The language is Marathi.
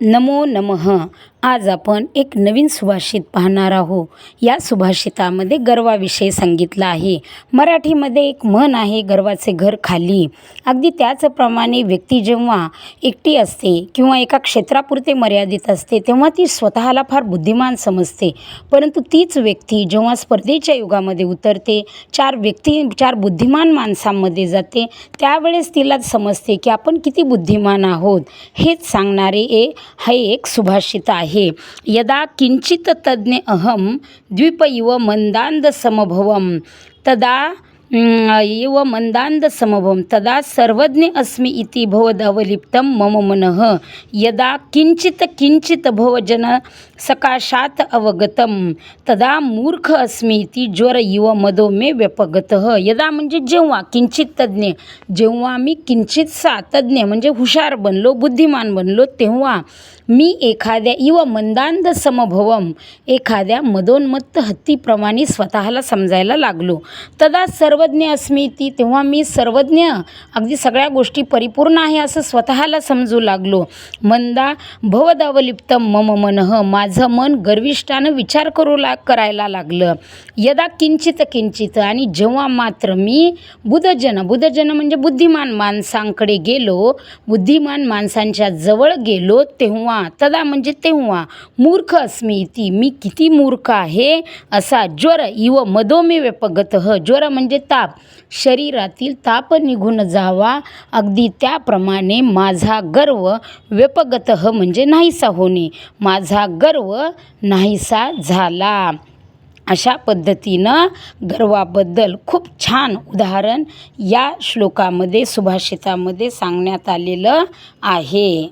नमो नमः. आज आपण एक नवीन सुभाषित पाहणार आहोत. या सुभाषितामध्ये गर्वाविषयी सांगितलं आहे. मराठीमध्ये एक म्हण आहे, गर्वाचे घर खाली. अगदी त्याचप्रमाणे व्यक्ती जेव्हा एकटी असते किंवा एका क्षेत्रापुरते मर्यादित असते तेव्हा ती स्वतःला फार बुद्धिमान समजते. परंतु तीच व्यक्ती जेव्हा स्पर्धेच्या युगामध्ये उतरते, चार बुद्धिमान माणसांमध्ये जाते, त्यावेळेस तिला समजते की आपण किती बुद्धिमान आहोत. हेच सांगणारे हे एक सुभाषित आहे. यदा किंचित तज्ञ अहम द्वीप इव मंदांद समभवम तदा तदा सर्वज्ञ अस्मि इति भवदवलिप्तं मम मनः. यदा किंचित भवजन सकाशात अवगतम तदा मूर्ख अस्मि इति ज्वर इव मदो मे व्यपगतः. यदा म्हणजे जेव्हा, किंचित तज्ञ, जेव्हा मी किंचितसा तज्ञ म्हणजे हुशार बनलो, बुद्धिमान बनलो, तेव्हा मी एखाद्या इव मंदांध समभवम, एखाद्या मदोन्मत्त हत्तीप्रमाणे स्वतःला समजायला लागलो. तदा सर्वज्ञ अस्मि ती, तेव्हा मी सर्वज्ञ, अगदी सगळ्या गोष्टी परिपूर्ण आहे असं स्वतःला समजू लागलो. मंदा भवदवलिप्तम मम मनः, माझं मन गर्विष्ठानं विचार करायला लागलं. यदा किंचित, आणि जेव्हा मात्र मी बुद्धजन म्हणजे बुद्धिमान माणसांकडे गेलो, बुद्धिमान माणसांच्या जवळ गेलो, तेव्हा तदा म्हणजे तेव्हा मूर्ख अस्मि ती, मी किती मूर्ख आहे असा ज्वर इव मदोमे व्यपगतः, ज्वर म्हणजे ताप, शरीरातील ताप निघून जावा, अगदी त्याप्रमाणे माझा गर्व, व्यपगतः म्हणजे नाहीसा होणे, माझा गर्व नाहीसा झाला. अशा पद्धतीनं गर्वाबद्दल खूप छान उदाहरण या श्लोकामध्ये, सुभाषितामध्ये सांगण्यात आलेलं आहे.